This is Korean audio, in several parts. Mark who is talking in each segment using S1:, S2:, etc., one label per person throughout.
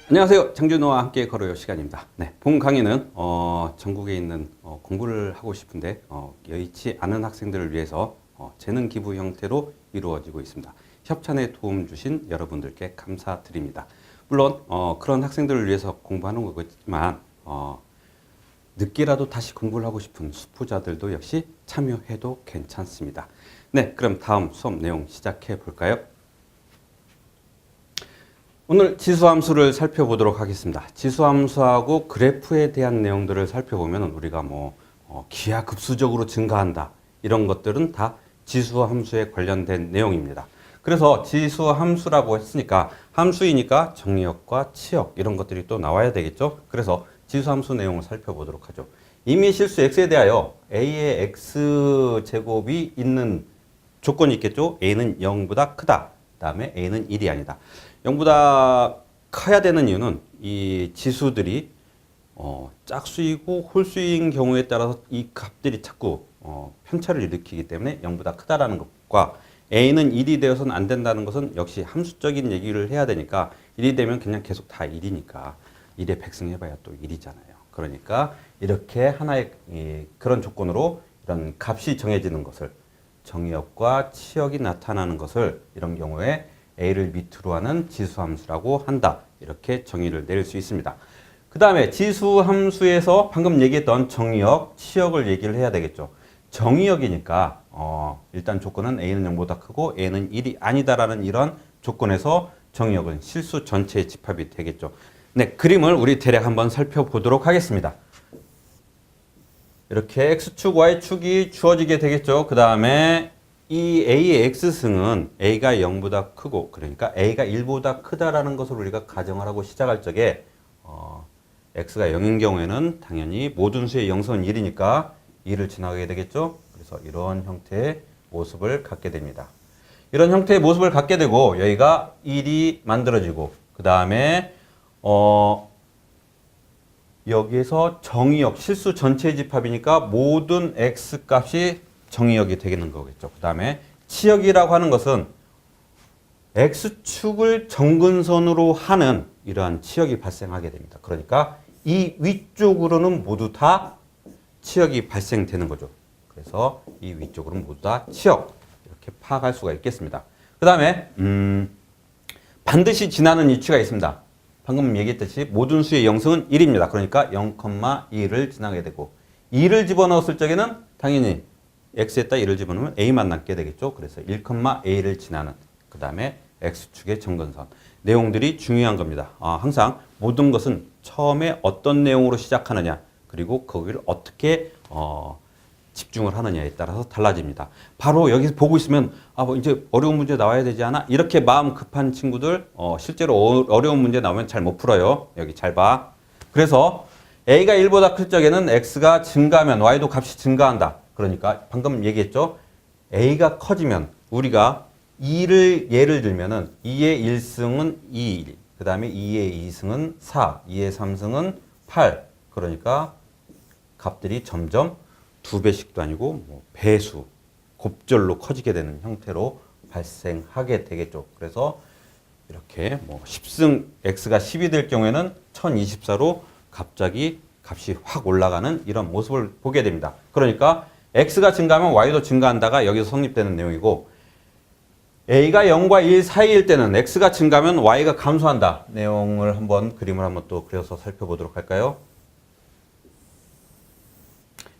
S1: 안녕하세요. 장준호와 함께 걸어요 시간입니다. 네, 본 강의는 전국에 있는 공부를 하고 싶은데 여의치 않은 학생들을 위해서 재능 기부 형태로 이루어지고 있습니다. 협찬에 도움 주신 여러분들께 감사드립니다. 물론 그런 학생들을 위해서 공부하는 거겠지만 늦게라도 다시 공부를 하고 싶은 수포자들도 역시 참여해도 괜찮습니다. 네, 그럼 다음 수업 내용 시작해 볼까요? 오늘 지수함수를 살펴보도록 하겠습니다. 지수함수하고 그래프에 대한 내용들을 살펴보면 우리가 기하급수적으로 증가한다 이런 것들은 다 지수함수에 관련된 내용입니다. 그래서 지수함수라고 했으니까 함수이니까 정의역과 치역 이런 것들이 또 나와야 되겠죠. 그래서 지수함수 내용을 살펴보도록 하죠. 이미 실수 x에 대하여 a의 x제곱이 있는 조건이 있겠죠. a는 0보다 크다. 그 다음에 a는 1이 아니다. 0보다 커야 되는 이유는 이 지수들이 짝수이고 홀수인 경우에 따라서 이 값들이 자꾸 편차를 일으키기 때문에 0보다 크다라는 것과 a는 1이 되어서는 안 된다는 것은 역시 함수적인 얘기를 해야 되니까 1이 되면 그냥 계속 다 1이니까 1에 백승해봐야 또 1이잖아요. 그러니까 이렇게 하나의 그런 조건으로 이런 값이 정해지는 것을 정의역과 치역이 나타나는 것을 이런 경우에 a를 밑으로 하는 지수함수라고 한다. 이렇게 정의를 내릴 수 있습니다. 그 다음에 지수함수에서 방금 얘기했던 정의역, 치역을 얘기를 해야 되겠죠. 정의역이니까 일단 조건은 a는 0보다 크고 a는 1이 아니다라는 이런 조건에서 정의역은 실수 전체의 집합이 되겠죠. 네, 그림을 우리 대략 한번 살펴보도록 하겠습니다. 이렇게 x축, y축이 주어지게 되겠죠. 그 다음에 이 a의 x승은 a가 0보다 크고 그러니까 a가 1보다 크다라는 것을 우리가 가정을 하고 시작할 적에 x가 0인 경우에는 당연히 모든 수의 0선은 1이니까 2를 지나가게 되겠죠. 그래서 이런 형태의 모습을 갖게 됩니다. 이런 형태의 모습을 갖게 되고 여기가 1이 만들어지고 그 다음에 여기에서 정의역, 실수 전체의 집합이니까 모든 x값이 정의역이 되는 거겠죠. 그 다음에 치역이라고 하는 것은 x축을 정근선으로 하는 이러한 치역이 발생하게 됩니다. 그러니까 이 위쪽으로는 모두 다 치역이 발생되는 거죠. 그래서 이 위쪽으로는 모두 다 치역 이렇게 파악할 수가 있겠습니다. 그 다음에 반드시 지나는 이치가 있습니다. 방금 얘기했듯이 모든 수의 0승은 1입니다. 그러니까 0,2를 지나게 되고 2를 집어넣었을 적에는 당연히 x에다 1을 집어넣으면 a만 남게 되겠죠. 그래서 1,a를 지나는 그 다음에 x축의 정근선 내용들이 중요한 겁니다. 항상 모든 것은 처음에 어떤 내용으로 시작하느냐 그리고 거기를 어떻게 집중을 하느냐에 따라서 달라집니다. 바로 여기서 보고 있으면 이제 어려운 문제 나와야 되지 않아? 이렇게 마음 급한 친구들 실제로 어려운 문제 나오면 잘 못 풀어요. 여기 잘 봐. 그래서 a가 1보다 클 적에는 x가 증가하면 y도 값이 증가한다. 그러니까 방금 얘기했죠. a가 커지면 우리가 2를 예를 들면은 2의 1승은 2, 그 다음에 2의 2승은 4, 2의 3승은 8. 그러니까 값들이 점점 2배씩도 아니고 배수, 곱절로 커지게 되는 형태로 발생하게 되겠죠. 그래서 이렇게 10승 x가 10이 될 경우에는 1024로 갑자기 값이 확 올라가는 이런 모습을 보게 됩니다. 그러니까 x가 증가하면 y도 증가한다가 여기서 성립되는 내용이고 a가 0과 1 사이일 때는 x가 증가하면 y가 감소한다. 내용을 그림을 한번 또 그려서 살펴보도록 할까요?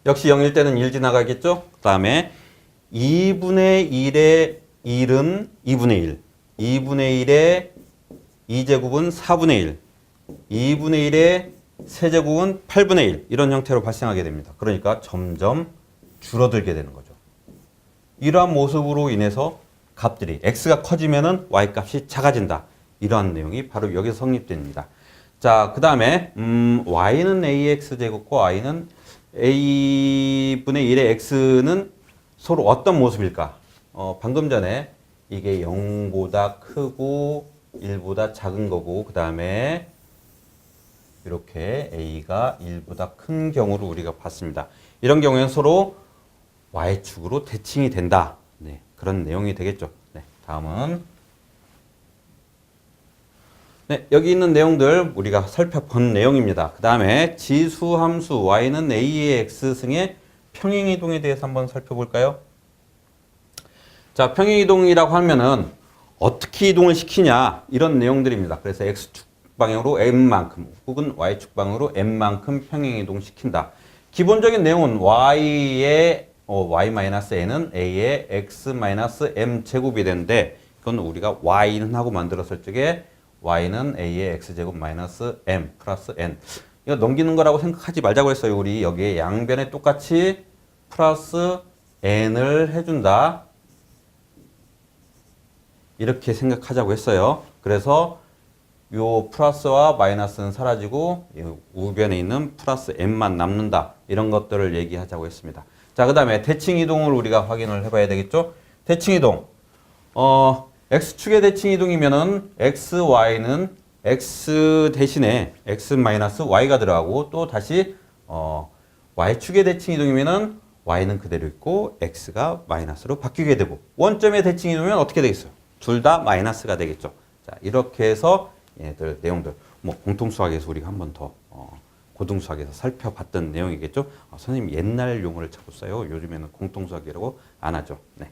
S1: 역시 0일 때는 1 지나가겠죠? 그 다음에 2분의 1의 1은 2분의 1, 2분의 1의 2제곱은 4분의 1, 2분의 1의 세제곱은 8분의 1 이런 형태로 발생하게 됩니다. 그러니까 점점 줄어들게 되는 거죠. 이러한 모습으로 인해서 값들이 x가 커지면은 y 값이 작아진다. 이러한 내용이 바로 여기서 성립됩니다. 자, 그 다음에 y는 ax제곱과 y는 a분의 1의 x는 서로 어떤 모습일까? 방금 전에 이게 0보다 크고 1보다 작은 거고 그 다음에 이렇게 a가 1보다 큰 경우를 우리가 봤습니다. 이런 경우에는 서로 y축으로 대칭이 된다. 네, 그런 내용이 되겠죠. 네, 다음은 네, 여기 있는 내용들 우리가 살펴본 내용입니다. 그 다음에 지수함수 y는 a의 x승의 평행이동에 대해서 한번 살펴볼까요? 자, 평행이동이라고 하면은 어떻게 이동을 시키냐 이런 내용들입니다. 그래서 x축 방향으로 m만큼 혹은 y축 방향으로 m만큼 평행이동 시킨다. 기본적인 내용은 y의 y-n은 a의 x-m 제곱이 되는데 그건 우리가 y는 하고 만들었을 적에 y는 a의 x제곱 마이너스 m 플러스 n. 이거 넘기는 거라고 생각하지 말자고 했어요. 우리 여기에 양변에 똑같이 플러스 n을 해준다. 이렇게 생각하자고 했어요. 그래서 요 플러스와 마이너스는 사라지고 우변에 있는 플러스 m만 남는다. 이런 것들을 얘기하자고 했습니다. 자, 그 다음에 대칭이동을 우리가 확인을 해봐야 되겠죠. 대칭이동. x축의 대칭이동이면은 xy는 x 대신에 x-y가 들어가고 또 다시 y축의 대칭이동이면은 y는 그대로 있고 x가 마이너스로 바뀌게 되고 원점의 대칭이동이면 어떻게 되겠어요? 둘 다 마이너스가 되겠죠. 자, 이렇게 해서 얘들 내용들 뭐 공통수학에서 우리가 한 번 더 고등수학에서 살펴봤던 내용이겠죠. 선생님 옛날 용어를 자꾸 써요. 요즘에는 공통수학이라고 안 하죠. 네.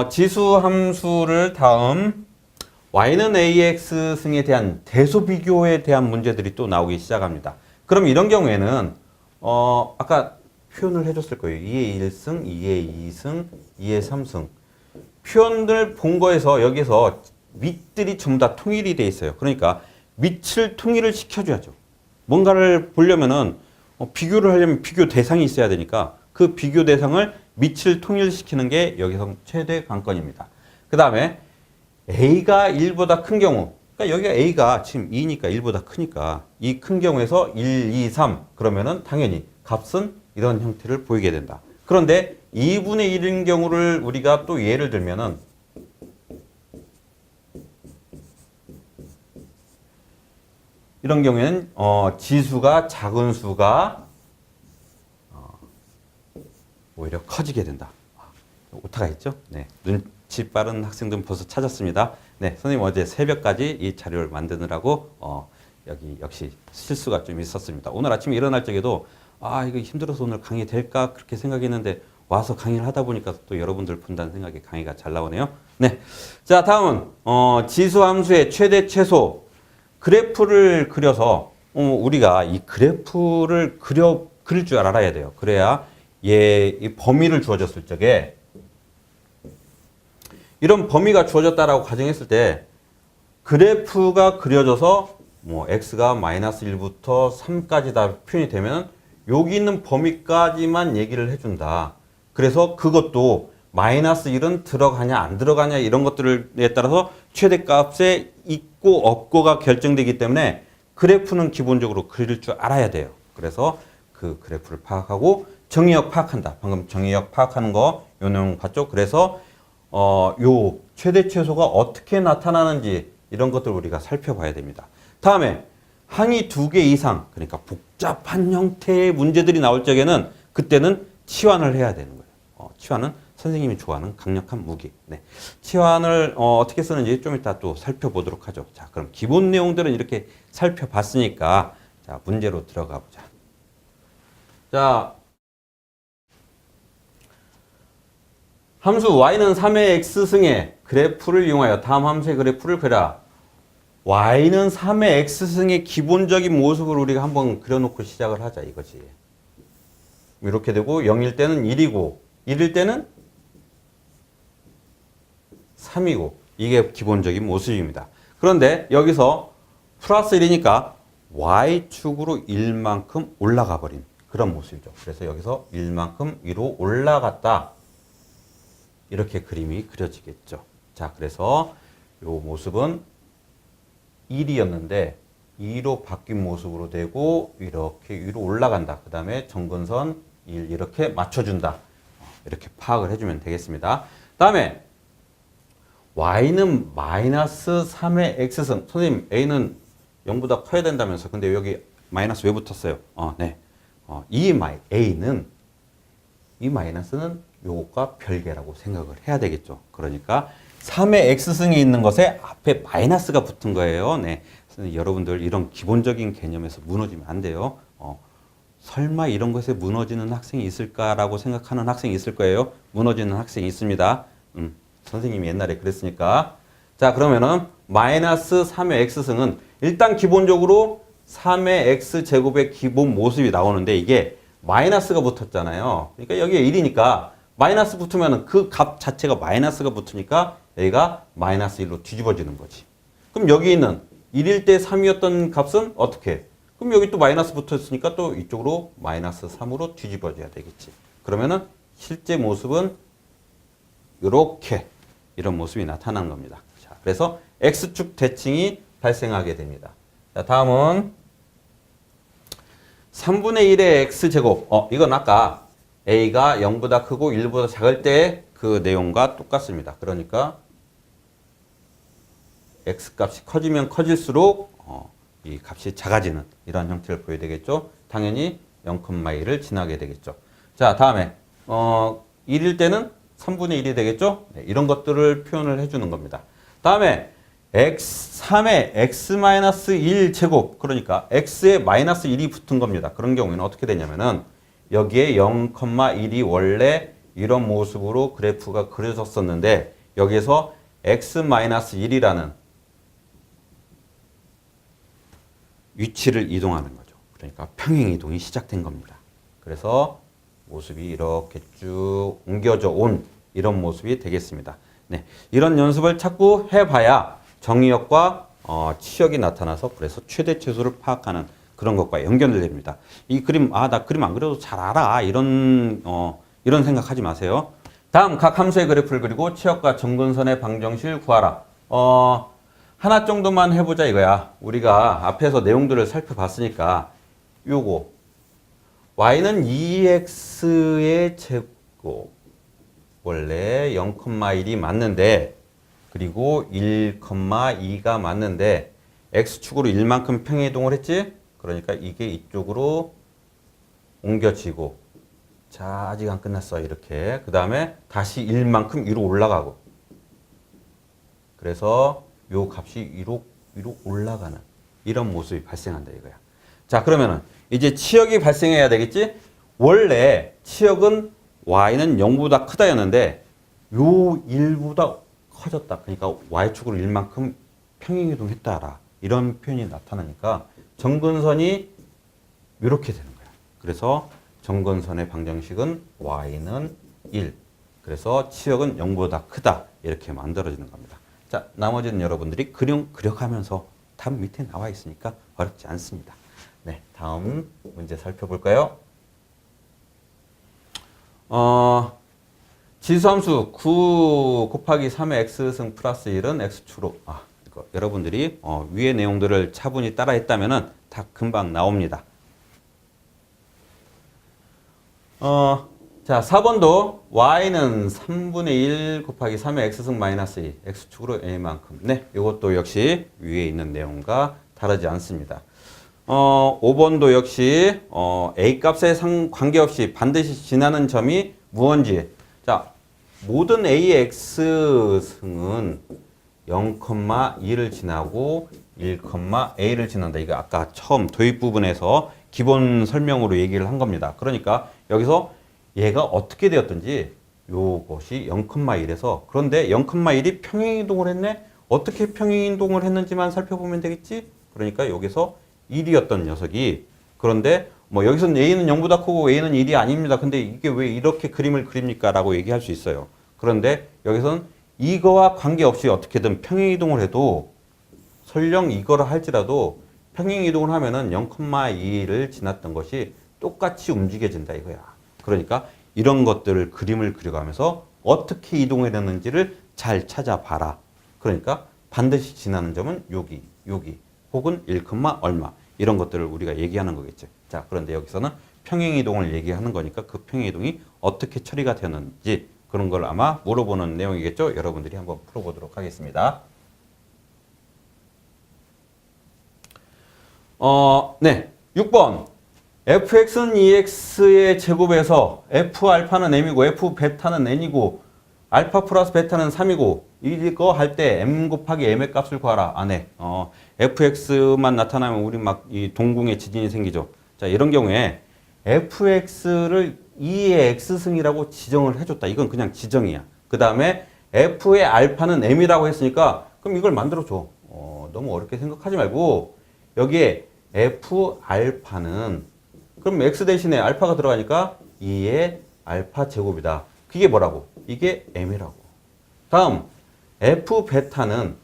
S1: 지수함수를 다음 y는 ax 승에 대한 대소 비교에 대한 문제들이 또 나오기 시작합니다. 그럼 이런 경우에는 아까 표현을 해줬을 거예요. 2의 1승, 2의 2승, 2의 3승. 표현을 본 거에서 여기서 밑들이 전부 다 통일이 돼 있어요. 그러니까 밑을 통일을 시켜줘야죠. 뭔가를 보려면은 비교를 하려면 비교 대상이 있어야 되니까 그 비교 대상을 밑을 통일시키는 게 여기서 최대 관건입니다. 그 다음에 a가 1보다 큰 경우, 그러니까 여기가 a가 지금 2니까 1보다 크니까 이 큰 경우에서 1, 2, 3 그러면은 당연히 값은 이런 형태를 보이게 된다. 그런데 2분의 1인 경우를 우리가 또 예를 들면은 이런 경우에는 지수가 작은 수가 오히려 커지게 된다. 오타가 있죠? 네, 눈치 빠른 학생들은 벌써 찾았습니다. 네, 선생님 어제 새벽까지 이 자료를 만드느라고 여기 역시 실수가 좀 있었습니다. 오늘 아침에 일어날 적에도 이거 힘들어서 오늘 강의 될까 그렇게 생각했는데 와서 강의를 하다 보니까 또 여러분들 본다는 생각에 강의가 잘 나오네요. 네, 자 다음은 지수함수의 최대 최소 그래프를 그려서 우리가 이 그래프를 그릴 줄 알아야 돼요. 그래야 이 범위를 주어졌을 적에 이런 범위가 주어졌다라고 가정했을 때 그래프가 그려져서 뭐 x가 마이너스 1부터 3까지 다 표현이 되면 여기 있는 범위까지만 얘기를 해준다. 그래서 그것도 마이너스 1은 들어가냐 안 들어가냐 이런 것들에 따라서 최대값에 있고 없고가 결정되기 때문에 그래프는 기본적으로 그릴 줄 알아야 돼요. 그래서 그 그래프를 파악하고 정의역 파악한다. 방금 정의역 파악하는 거 요 내용 봤죠? 그래서 요 최대 최소가 어떻게 나타나는지 이런 것들 우리가 살펴봐야 됩니다. 다음에 항이 2개 이상 그러니까 복잡한 형태의 문제들이 나올 적에는 그때는 치환을 해야 되는 거예요. 치환은 선생님이 좋아하는 강력한 무기. 네. 치환을 어떻게 쓰는지 좀 이따 또 살펴보도록 하죠. 자, 그럼 기본 내용들은 이렇게 살펴봤으니까 자, 문제로 들어가 보자. 자, 함수 y는 3의 x승의 그래프를 이용하여 다음 함수의 그래프를 그려. y는 3의 x승의 기본적인 모습을 우리가 한번 그려놓고 시작을 하자 이거지. 이렇게 되고 0일 때는 1이고 1일 때는 3이고 이게 기본적인 모습입니다. 그런데 여기서 플러스 1이니까 y축으로 1만큼 올라가 버린 그런 모습이죠. 그래서 여기서 1만큼 위로 올라갔다. 이렇게 그림이 그려지겠죠. 자, 그래서 이 모습은 1이었는데 2로 바뀐 모습으로 되고 이렇게 위로 올라간다. 그 다음에 정근선 1 이렇게 맞춰준다. 이렇게 파악을 해주면 되겠습니다. 다음에 y는 마이너스 3의 x승. 선생님 a는 0보다 커야 된다면서. 근데 여기 마이너스 왜 붙었어요? 네. 이 마이너스는 요것과 별개라고 생각을 해야 되겠죠. 그러니까 3의 x승이 있는 것에 앞에 마이너스가 붙은 거예요. 네. 여러분들 이런 기본적인 개념에서 무너지면 안 돼요. 설마 이런 것에 무너지는 학생이 있을까라고 생각하는 학생이 있을 거예요. 무너지는 학생이 있습니다. 선생님이 옛날에 그랬으니까. 자, 그러면은 마이너스 3의 x승은 일단 기본적으로 3의 x제곱의 기본 모습이 나오는데 이게 마이너스가 붙었잖아요. 그러니까 여기에 1이니까 마이너스 붙으면 그 값 자체가 마이너스가 붙으니까 여기가 마이너스 1로 뒤집어지는 거지. 그럼 여기 있는 1일 때 3이었던 값은 어떻게? 그럼 여기 또 마이너스 붙었으니까 또 이쪽으로 마이너스 3으로 뒤집어져야 되겠지. 그러면은 실제 모습은 이렇게 이런 모습이 나타난 겁니다. 자, 그래서 x축 대칭이 발생하게 됩니다. 자, 다음은 3분의 1의 x제곱. 이건 아까 a가 0보다 크고 1보다 작을 때 그 내용과 똑같습니다. 그러니까 x값이 커지면 커질수록 이 값이 작아지는 이런 형태를 보여야 되겠죠. 당연히 0,1을 지나게 되겠죠. 자, 다음에 1일 때는 3분의 1이 되겠죠. 네, 이런 것들을 표현을 해주는 겁니다. 다음에 3의 x-1 제곱, 그러니까 x에 마이너스 1이 붙은 겁니다. 그런 경우에는 어떻게 되냐면은 여기에 0,1이 원래 이런 모습으로 그래프가 그려졌었는데 여기에서 x-1이라는 위치를 이동하는 거죠. 그러니까 평행 이동이 시작된 겁니다. 그래서 모습이 이렇게 쭉 옮겨져 온 이런 모습이 되겠습니다. 네, 이런 연습을 자꾸 해봐야 정의역과 치역이 나타나서 그래서 최대 최소를 파악하는 그런 것과 연결됩니다. 이 그림, 나 그림 안 그려도 잘 알아. 이런 생각하지 마세요. 다음 각 함수의 그래프를 그리고 치역과 점근선의 방정식을 구하라. 하나 정도만 해보자 이거야. 우리가 앞에서 내용들을 살펴봤으니까 요거 y는 2x의 제곱 원래 0,1이 맞는데 그리고 1,2가 맞는데 x축으로 1만큼 평행이동을 했지? 그러니까 이게 이쪽으로 옮겨지고 자, 아직 안 끝났어. 이렇게. 그 다음에 다시 1만큼 위로 올라가고 그래서 요 값이 위로 올라가는 이런 모습이 발생한다 이거야. 자, 그러면은 이제 치역이 발생해야 되겠지? 원래 치역은 y는 0보다 크다였는데 요 1보다 커졌다. 그러니까 y축으로 1만큼 평행이동했다라. 이런 표현이 나타나니까 점근선이 이렇게 되는 거야. 그래서 점근선의 방정식은 y는 1. 그래서 치역은 0보다 크다. 이렇게 만들어지는 겁니다. 자, 나머지는 여러분들이 그려가면서 답 밑에 나와 있으니까 어렵지 않습니다. 네, 다음 문제 살펴볼까요? 지수함수 9 곱하기 3의 x승 플러스 1은 x축으로 이거 여러분들이 위의 내용들을 차분히 따라 했다면은 다 금방 나옵니다. 자, 4번도 y는 3분의 1 곱하기 3의 x승 마이너스 2 x축으로 a만큼. 네, 이것도 역시 위에 있는 내용과 다르지 않습니다. 5번도 역시 a 값에 관계없이 반드시 지나는 점이 무언지. 자, 모든 a의 x승은 0,2를 지나고 1,a를 지난다. 이거 아까 처음 도입 부분에서 기본 설명으로 얘기를 한 겁니다. 그러니까 여기서 얘가 어떻게 되었든지 요것이 0,1에서 그런데 0,1이 평행이동을 했네? 어떻게 평행이동을 했는지만 살펴보면 되겠지? 그러니까 여기서 1이었던 녀석이 그런데 뭐 여기서는 a는 0보다 크고 a는 1이 아닙니다. 근데 이게 왜 이렇게 그림을 그립니까? 라고 얘기할 수 있어요. 그런데 여기서는 이거와 관계없이 어떻게든 평행이동을 해도 설령 이거를 할지라도 평행이동을 하면은 0,2를 지났던 것이 똑같이 움직여진다 이거야. 그러니까 이런 것들을 그림을 그려가면서 어떻게 이동을 했는지를 잘 찾아봐라. 그러니까 반드시 지나는 점은 여기 혹은 1, 얼마 이런 것들을 우리가 얘기하는 거겠죠. 자, 그런데 여기서는 평행이동을 얘기하는 거니까 그 평행이동이 어떻게 처리가 되는지 그런 걸 아마 물어보는 내용이겠죠. 여러분들이 한번 풀어보도록 하겠습니다. 네, 6번. fx는 2x의 제곱에서 f알파는 m이고 f베타는 n이고 알파 플러스 베타는 3이고 이거 할 때 m 곱하기 m의 값을 구하라. 안 해. fx만 나타나면 우리 막 이 동궁에 지진이 생기죠. 자, 이런 경우에 fx를 2의 x승이라고 지정을 해줬다. 이건 그냥 지정이야. 그 다음에 f의 알파는 m이라고 했으니까 그럼 이걸 만들어줘. 너무 어렵게 생각하지 말고 여기에 f 알파는 그럼 x 대신에 알파가 들어가니까 2의 알파 제곱이다. 그게 뭐라고? 이게 m이라고. 다음 f 베타는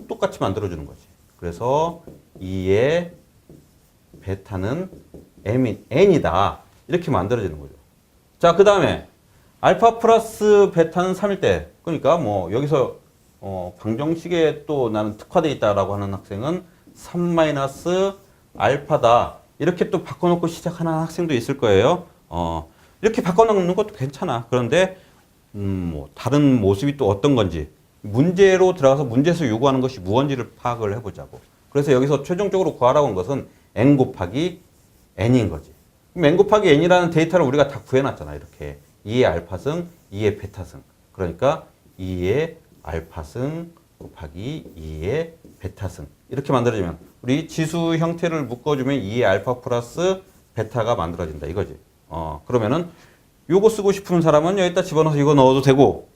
S1: 똑같이 만들어주는 거지. 그래서 2의 베타는 n이다. 이렇게 만들어지는 거죠. 자, 그 다음에 알파 플러스 베타는 3일 때, 그러니까 뭐 여기서 방정식에 또 나는 특화되어 있다라고 하는 학생은 3 마이너스 알파다. 이렇게 또 바꿔놓고 시작하는 학생도 있을 거예요. 이렇게 바꿔놓는 것도 괜찮아. 그런데 뭐 다른 모습이 또 어떤 건지 문제로 들어가서 문제에서 요구하는 것이 무언지를 파악을 해보자고. 그래서 여기서 최종적으로 구하라고 한 것은 n 곱하기 n인 거지. 그럼 n 곱하기 n이라는 데이터를 우리가 다 구해놨잖아. 이렇게 2의 알파승, 2의 베타승. 그러니까 2의 알파승 곱하기 2의 베타승. 이렇게 만들어지면 우리 지수 형태를 묶어주면 2의 알파 플러스 베타가 만들어진다 이거지. 그러면은 요거 쓰고 싶은 사람은 여기다 집어넣어서 이거 넣어도 되고,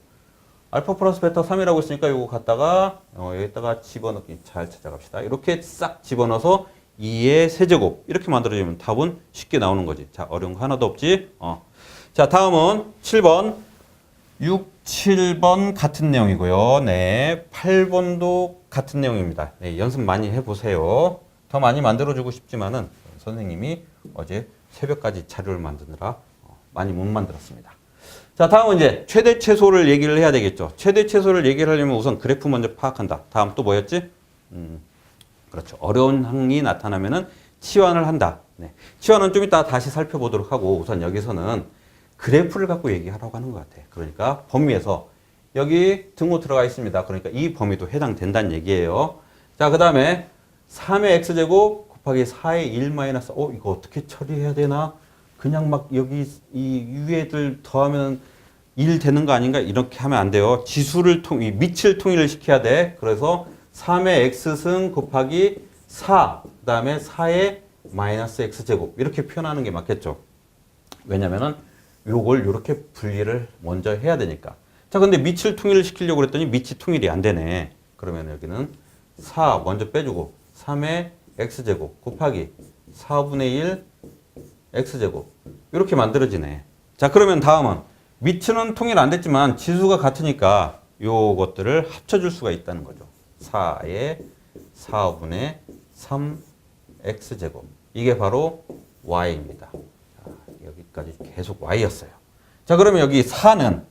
S1: 알파 플러스 베타 3이라고 했으니까 요거 갖다가 여기다가 집어넣기 잘 찾아갑시다. 이렇게 싹 집어넣어서 2의 세제곱 이렇게 만들어지면 답은 쉽게 나오는 거지. 자, 어려운 거 하나도 없지. 자, 다음은 7번. 6, 7번 같은 내용이고요. 네, 8번도 같은 내용입니다. 네, 연습 많이 해보세요. 더 많이 만들어주고 싶지만은 선생님이 어제 새벽까지 자료를 만드느라 많이 못 만들었습니다. 자, 다음은 이제 최대 최소를 얘기를 해야 되겠죠. 최대 최소를 얘기를 하려면 우선 그래프 먼저 파악한다. 다음 또 뭐였지? 그렇죠. 어려운 항이 나타나면은 치환을 한다. 네. 치환은 좀 이따 다시 살펴보도록 하고 우선 여기서는 그래프를 갖고 얘기하라고 하는 것 같아. 그러니까 범위에서 여기 등호 들어가 있습니다. 그러니까 이 범위도 해당된다는 얘기예요. 자, 그 다음에 3의 x제곱 곱하기 4의 1 마이너스, 이거 어떻게 처리해야 되나? 그냥 막 여기 이 위에들 더하면 1 되는 거 아닌가? 이렇게 하면 안 돼요. 지수를 밑을 통일을 시켜야 돼. 그래서 3의 x승 곱하기 4, 그 다음에 4의 마이너스 x제곱 이렇게 표현하는 게 맞겠죠. 왜냐면은 요걸 이렇게 분리를 먼저 해야 되니까. 자, 근데 밑을 통일을 시키려고 그랬더니 밑이 통일이 안 되네. 그러면 여기는 4 먼저 빼주고 3의 x제곱 곱하기 4분의 1 x제곱 이렇게 만들어지네. 자, 그러면 다음은 밑은 통일 안 됐지만 지수가 같으니까 요것들을 합쳐줄 수가 있다는 거죠. 4의 4분의 3 x제곱 이게 바로 y입니다. 자, 여기까지 계속 y였어요. 자, 그러면 여기 4는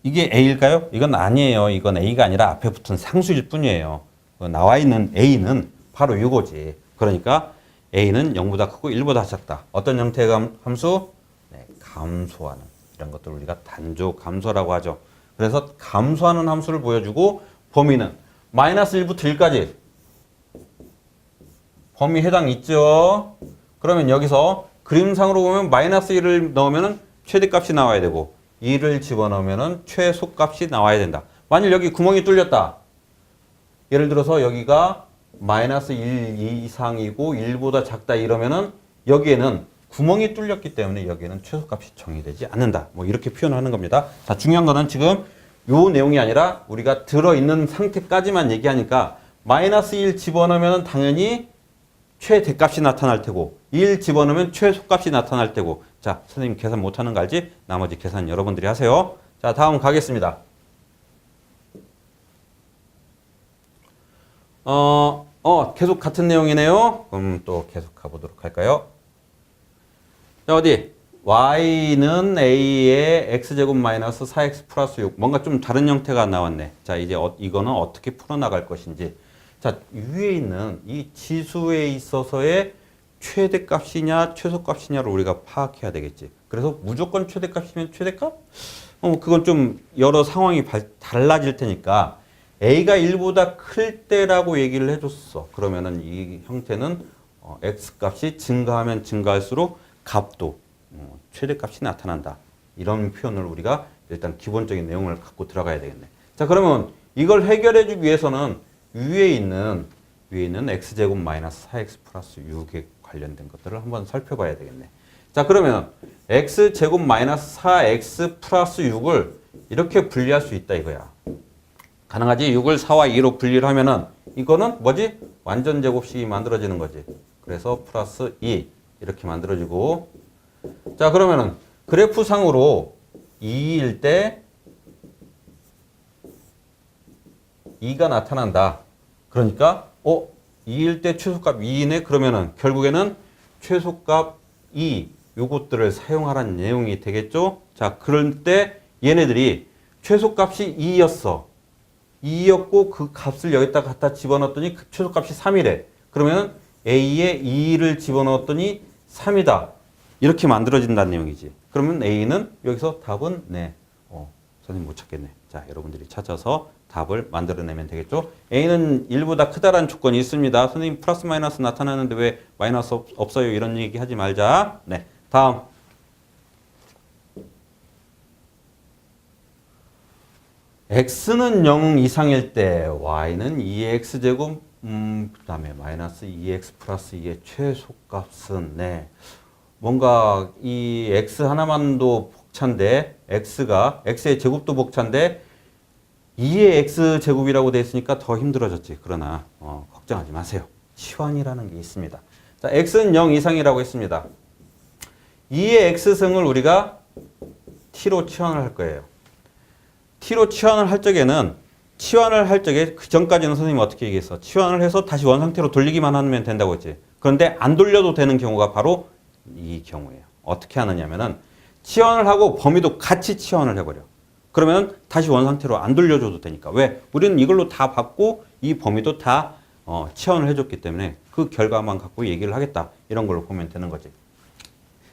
S1: 이게 a일까요? 이건 아니에요. 이건 a가 아니라 앞에 붙은 상수일 뿐이에요. 나와 있는 a는 바로 이거지. 그러니까 a는 0보다 크고 1보다 작다. 어떤 형태의 함수? 네, 감소하는. 이런 것들 우리가 단조 감소라고 하죠. 그래서 감소하는 함수를 보여주고 범위는 마이너스 1부터 1까지 범위 해당 있죠. 그러면 여기서 그림상으로 보면 마이너스 1을 넣으면 최대값이 나와야 되고 2를 집어넣으면 최소값이 나와야 된다. 만일 여기 구멍이 뚫렸다. 예를 들어서 여기가 마이너스 1 이상이고 1보다 작다 이러면은 여기에는 구멍이 뚫렸기 때문에 여기에는 최소값이 정의되지 않는다. 뭐 이렇게 표현하는 겁니다. 자, 중요한 거는 지금 요 내용이 아니라 우리가 들어있는 상태까지만 얘기하니까 마이너스 1 집어넣으면 당연히 최대값이 나타날 테고 1 집어넣으면 최소값이 나타날 테고. 자, 선생님 계산 못하는 거 알지? 나머지 계산 여러분들이 하세요. 자, 다음 가겠습니다. 계속 같은 내용이네요. 그럼 또 계속 가보도록 할까요? 자, 어디? y는 a의 x제곱 마이너스 4x 플러스 6. 뭔가 좀 다른 형태가 나왔네. 자, 이제 이거는 어떻게 풀어나갈 것인지. 자, 위에 있는 이 지수에 있어서의 최대값이냐 최소값이냐를 우리가 파악해야 되겠지. 그래서 무조건 최대값이면 최대값? 그건 좀 여러 상황이 달라질 테니까 a가 1보다 클 때라고 얘기를 해줬어. 그러면은 이 형태는 x값이 증가하면 증가할수록 값도 최대값이 나타난다. 이런 표현을 우리가 일단 기본적인 내용을 갖고 들어가야 되겠네. 자, 그러면 이걸 해결해 주기 위해서는 위에 있는 x제곱 마이너스 4x 플러스 6에 관련된 것들을 한번 살펴봐야 되겠네. 자, 그러면 x제곱 마이너스 4x 플러스 6을 이렇게 분리할 수 있다 이거야. 가능하지? 6을 4와 2로 분리를 하면은 이거는 뭐지? 완전 제곱식이 만들어지는 거지. 그래서 플러스 2 이렇게 만들어지고, 자, 그러면은 그래프상으로 2일 때 2가 나타난다. 그러니까 2일 때 최소값 2이네. 그러면은 결국에는 최소값 2 요것들을 사용하라는 내용이 되겠죠. 자, 그럴 때 얘네들이 최소값이 2였어. 2였고 그 값을 여기다 갖다 집어넣었더니 그 최소값이 3이래. 그러면 A에 2를 집어넣었더니 3이다. 이렇게 만들어진다는 내용이지. 그러면 A는 여기서 답은 네. 선생님 못 찾겠네. 자, 여러분들이 찾아서 답을 만들어내면 되겠죠. A는 1보다 크다라는 조건이 있습니다. 선생님 플러스 마이너스 나타나는데 왜 마이너스 없어요? 이런 얘기 하지 말자. 네. 다음. x는 0 이상일 때 y는 2x제곱 그 다음에 마이너스 2x 플러스 2의 최소값은 네. 뭔가 이 x 하나만도 벅찬데 x의 제곱도 벅찬데 2의 x제곱이라고 되어 있으니까 더 힘들어졌지. 그러나 걱정하지 마세요. 치환이라는 게 있습니다. 자, x는 0 이상이라고 했습니다. 2의 x승을 우리가 t로 치환을 할 거예요. t로 치환을 할 적에 그 전까지는 선생님이 어떻게 얘기했어? 치환을 해서 다시 원상태로 돌리기만 하면 된다고 했지. 그런데 안 돌려도 되는 경우가 바로 이 경우예요. 어떻게 하느냐면은 치환을 하고 범위도 같이 치환을 해버려. 그러면 다시 원상태로 안 돌려줘도 되니까. 왜? 우리는 이걸로 다 받고 이 범위도 다 치환을 해줬기 때문에 그 결과만 갖고 얘기를 하겠다. 이런 걸로 보면 되는 거지.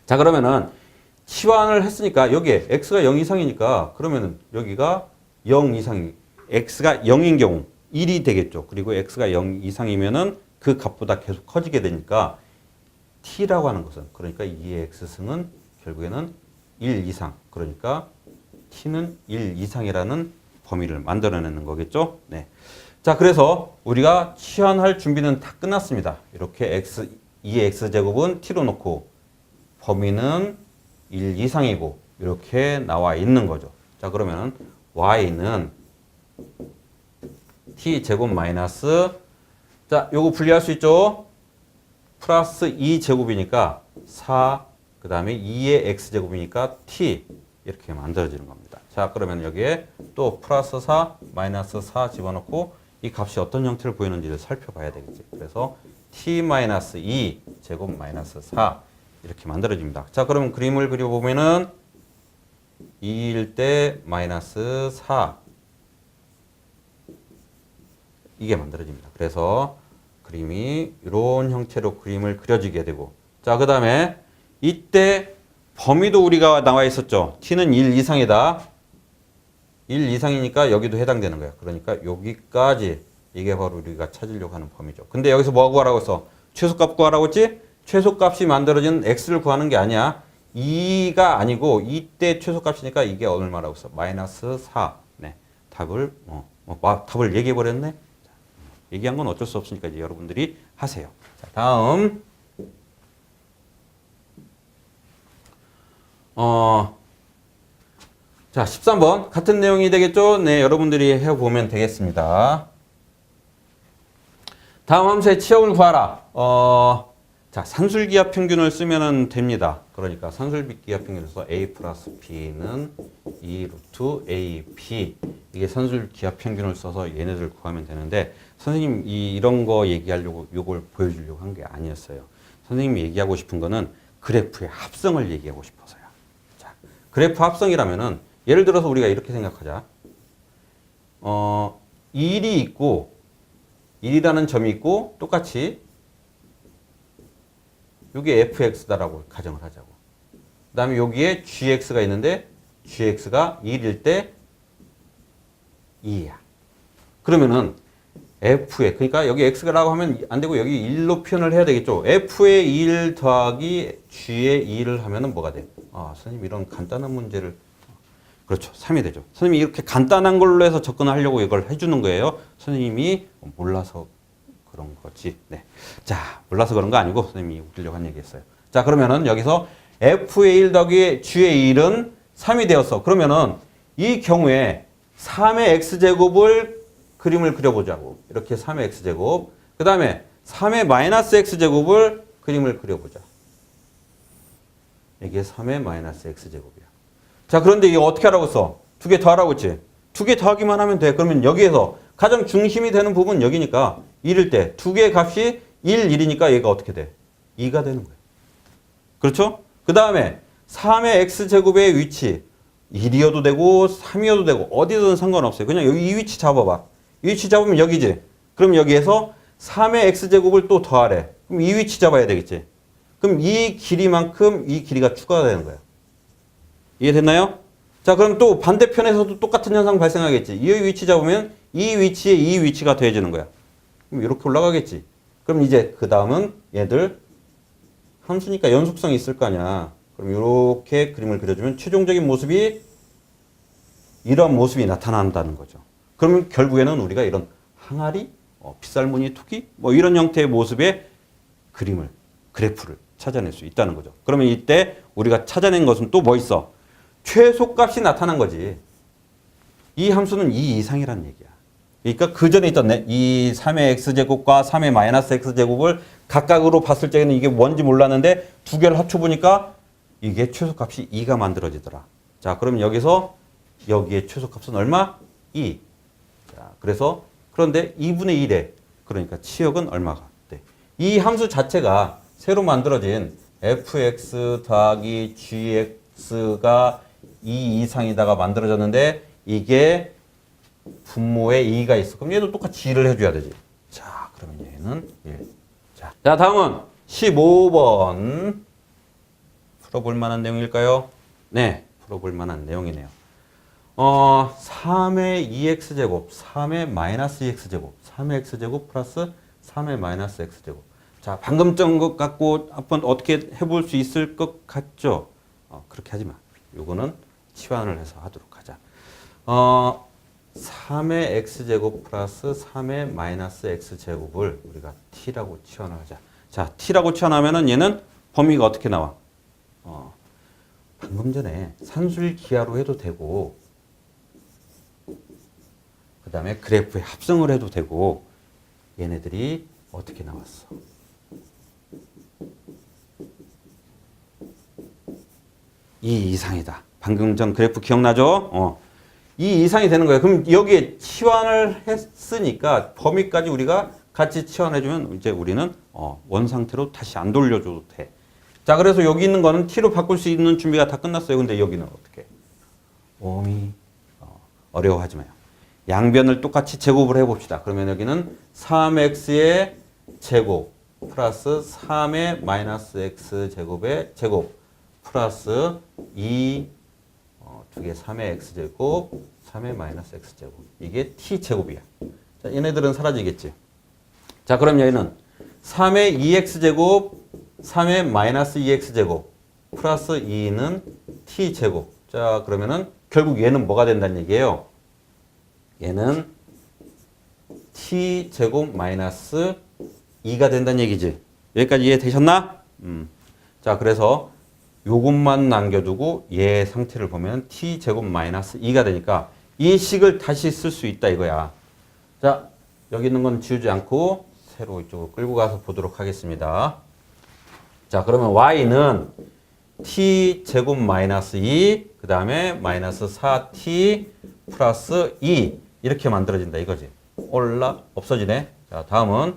S1: 자, 그러면은 치환을 했으니까 여기에 x가 0 이상이니까 그러면은 여기가 0 이상이 x가 0인 경우 1이 되겠죠. 그리고 x가 0 이상이면은 그 값보다 계속 커지게 되니까 t라고 하는 것은 그러니까 2의 x승은 결국에는 1 이상. 그러니까 t는 1 이상이라는 범위를 만들어내는 거겠죠. 네. 자, 그래서 우리가 치환할 준비는 다 끝났습니다. 이렇게 2의 x제곱은 t로 놓고 범위는 1 이상이고 이렇게 나와 있는 거죠. 자, 그러면 y는 t제곱 마이너스, 자, 요거 분리할 수 있죠. 플러스 2제곱이니까 4, 그 다음에 2의 x제곱이니까 t 이렇게 만들어지는 겁니다. 자, 그러면 여기에 또 플러스 4, 마이너스 4 집어넣고 이 값이 어떤 형태를 보이는지를 살펴봐야 되겠지. 그래서 t 마이너스 2 제곱 마이너스 4 이렇게 만들어집니다. 자, 그럼 그림을 그려보면은 2일 때 마이너스 4 이게 만들어집니다. 그래서 그림이 이런 형태로 그림을 그려지게 되고, 자, 그 다음에 이때 범위도 우리가 나와 있었죠. t는 1 이상이다. 1 이상이니까 여기도 해당되는 거야. 그러니까 여기까지 이게 바로 우리가 찾으려고 하는 범위죠. 근데 여기서 뭐 구하라고 했어? 최소값 구하라고 했지? 최소값이 만들어진 x를 구하는 게 아니야. 2가 아니고 이때 최소값이니까 이게 얼마라고 했어? 마이너스 4. 네. 답을 답을 얘기해 버렸네. 얘기한 건 어쩔 수 없으니까 이제 여러분들이 하세요. 자, 다음. 자, 13번. 같은 내용이 되겠죠? 네, 여러분들이 해보면 되겠습니다. 다음 함수의 치역을 구하라. 자, 산술기하 평균을 쓰면 됩니다. 그러니까 산술기하 평균에서 a 플러스 b는 2 루트 ab. 이게 산술기하 평균을 써서 얘네들 구하면 되는데, 선생님 이런 거 얘기하려고 요걸 보여주려고 한 게 아니었어요. 선생님이 얘기하고 싶은 거는 그래프의 합성을 얘기하고 싶어서요. 자, 그래프 합성이라면은 예를 들어서 우리가 이렇게 생각하자. 1이 있고 1이라는 점이 있고 똑같이 이게 fx다라고 가정을 하자고. 그 다음에 여기에 gx가 있는데 gx가 1일 때 2야. 그러면은 f에, 그러니까 여기 x라고 하면 안 되고 여기 1로 표현을 해야 되겠죠. f의 1 더하기 g의 2를 하면은 뭐가 돼? 아, 선생님 이런 간단한 문제를. 그렇죠. 3이 되죠. 선생님이 이렇게 간단한 걸로 해서 접근하려고 이걸 해주는 거예요. 선생님이 몰라서 그런 거지. 네. 자, 몰라서 그런 거 아니고 선생님이 웃기려고 한 얘기였어요. 자, 그러면은 여기서 f의 1 더하기 g의 1은 3이 되었어. 그러면은 이 경우에 3의 x제곱을 그림을 그려보자고. 이렇게 3의 x제곱. 그 다음에 3의 마이너스 x제곱을 그림을 그려보자. 이게 3의 마이너스 x제곱이야. 자, 그런데 이거 어떻게 하라고 써? 두 개 더하라고 했지? 두 개 더하기만 하면 돼. 그러면 여기에서 가장 중심이 되는 부분은 여기니까 1일 때 두 개의 값이 1, 1이니까 얘가 어떻게 돼? 2가 되는 거야. 그렇죠? 그 다음에 3의 x제곱의 위치 1이어도 되고 3이어도 되고 어디든 상관없어요. 그냥 여기 이 위치 잡아봐. 이 위치 잡으면 여기지. 그럼 여기에서 3의 x제곱을 또 더하래. 그럼 이 위치 잡아야 되겠지. 그럼 이 길이만큼 이 길이가 추가가 되는 거야. 이해됐나요? 자, 그럼 또 반대편에서도 똑같은 현상 발생하겠지. 이 위치 잡으면 이 위치에 이 위치가 더해지는 거야. 그럼 이렇게 올라가겠지. 그럼 이제 그 다음은 얘들 함수니까 연속성이 있을 거 아니야. 그럼 이렇게 그림을 그려주면 최종적인 모습이 이런 모습이 나타난다는 거죠. 그러면 결국에는 우리가 이런 항아리, 빗살무늬 토끼 뭐 이런 형태의 모습의 그림을, 그래프를 찾아낼 수 있다는 거죠. 그러면 이때 우리가 찾아낸 것은 또 뭐 있어? 최소값이 나타난 거지. 이 함수는 2 이상이라는 얘기야. 그러니까 그 전에 있던 이 3의 x제곱과 3의 마이너스 x제곱을 각각으로 봤을 때는 이게 뭔지 몰랐는데 두 개를 합쳐보니까 이게 최소값이 2가 만들어지더라. 자, 그럼 여기서 여기에 최소값은 얼마? 2. 자, 그래서 그런데 2분의 1에 그러니까 치역은 얼마가 돼? 이 함수 자체가 새로 만들어진 fx 더하기 gx가 2 이상이다가 만들어졌는데 이게 분모에 2가 있어. 그럼 얘도 똑같이 2를 해줘야 되지. 자, 그러면 얘는 1. 자, 다음은 15번. 풀어볼 만한 내용일까요? 네, 풀어볼 만한 내용이네요. 3의 2x제곱, 3의 마이너스 2x제곱, 3의 x제곱 플러스 3의 마이너스 x제곱. 자, 방금 전 것 갖고 한번 어떻게 해볼 수 있을 것 같죠? 그렇게 하지 마. 요거는 치환을 해서 하도록 하자. 3의 x제곱 플러스 3의 마이너스 x제곱을 우리가 t라고 치환을 하자. 자, t라고 치환하면은 얘는 범위가 어떻게 나와? 방금 전에 산술 기하로 해도 되고 그 다음에 그래프에 합성을 해도 되고 얘네들이 어떻게 나왔어? 2 이상이다. 방금 전 그래프 기억나죠? 2 이상이 되는 거예요. 그럼 여기에 치환을 했으니까 범위까지 우리가 같이 치환해주면 이제 우리는 원 상태로 다시 안 돌려줘도 돼. 자, 그래서 여기 있는 거는 t로 바꿀 수 있는 준비가 다 끝났어요. 근데 여기는 어떻게? 오미 어려워하지 마요. 양변을 똑같이 제곱을 해봅시다. 그러면 여기는 3x의 제곱 플러스 3의 마이너스 x 제곱의 제곱 플러스 2 두 개 3의 x제곱 3의 마이너스 x제곱 이게 t제곱이야. 자, 얘네들은 사라지겠지. 자, 그럼 얘는 3의 2x제곱 3의 마이너스 2x제곱 플러스 2는 t제곱. 자, 그러면은 결국 얘는 뭐가 된다는 얘기예요? 얘는 t제곱 마이너스 2가 된다는 얘기지. 여기까지 이해되셨나? 자, 그래서 요것만 남겨두고 얘 상태를 보면 t제곱 마이너스 2가 되니까 이 식을 다시 쓸 수 있다 이거야. 자, 여기 있는 건 지우지 않고 새로 이쪽으로 끌고 가서 보도록 하겠습니다. 자, 그러면 y는 t제곱 마이너스 2, 그 다음에 마이너스 4t 플러스 2 이렇게 만들어진다 이거지. 없어지네. 자, 다음은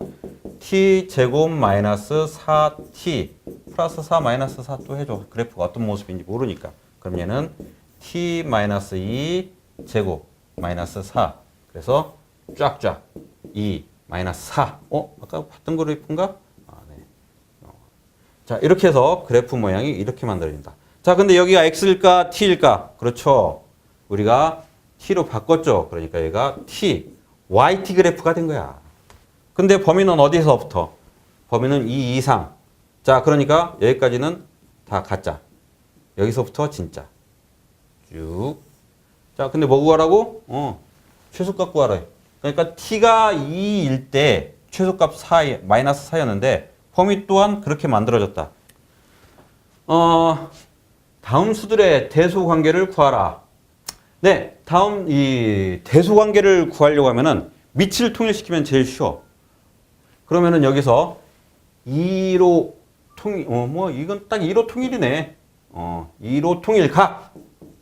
S1: t제곱 마이너스 4t 플러스 4 마이너스 4 또 해줘. 그래프가 어떤 모습인지 모르니까. 그럼 얘는 t 마이너스 2 제곱 마이너스 4. 그래서 쫙쫙 2 마이너스 4. 아까 봤던 그래프인가? 네. 자, 이렇게 해서 그래프 모양이 이렇게 만들어진다. 자, 근데 여기가 x일까 t일까? 그렇죠. 우리가 t로 바꿨죠. 그러니까 얘가 t, yt 그래프가 된 거야. 근데 범위는 어디서부터? 범위는 2 이상. 자, 그러니까 여기까지는 다 가짜. 여기서부터 진짜. 쭉. 자, 근데 뭐 구하라고? 최소값 구하래. 그러니까 t가 2일 때 최소값 4, 마이너스 4였는데 범위 또한 그렇게 만들어졌다. 다음 수들의 대소 관계를 구하라. 네, 다음 이 대소 관계를 구하려고 하면은 밑을 통일시키면 제일 쉬워. 그러면은 여기서 2로 통일, 뭐 이건 딱 2로 통일이네. 2로 통일 각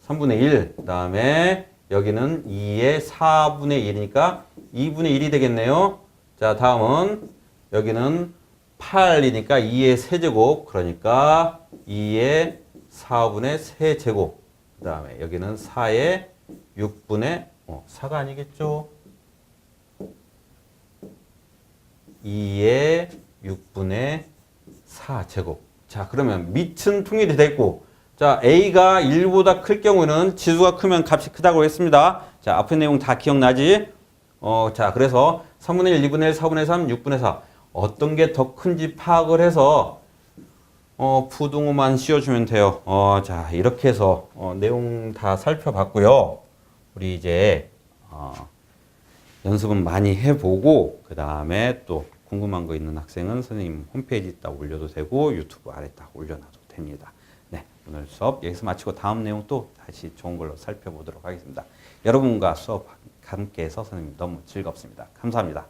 S1: 3분의 1. 그다음에 여기는 2의 4분의 1이니까 2분의 1이 되겠네요. 자, 다음은 여기는 8이니까 2의 세제곱. 그러니까 2의 4분의 세제곱. 그다음에 여기는 4의 6분의 4가 아니겠죠? 2의 6분의 4제곱. 자, 그러면 밑은 통일이 됐고, 자, A가 1보다 클 경우는 지수가 크면 값이 크다고 했습니다. 자, 앞의 내용 다 기억나지? 자, 그래서 3분의 1, 2분의 1, 4분의 3, 6분의 4. 어떤 게 더 큰지 파악을 해서, 부등호만 씌워주면 돼요. 자, 이렇게 해서, 내용 다 살펴봤고요. 우리 이제, 연습은 많이 해보고, 그 다음에 또 궁금한 거 있는 학생은 선생님 홈페이지 딱 올려도 되고, 유튜브 아래 딱 올려놔도 됩니다. 네, 오늘 수업 여기서 마치고 다음 내용 또 다시 좋은 걸로 살펴보도록 하겠습니다. 여러분과 수업 함께해서 선생님 너무 즐겁습니다. 감사합니다.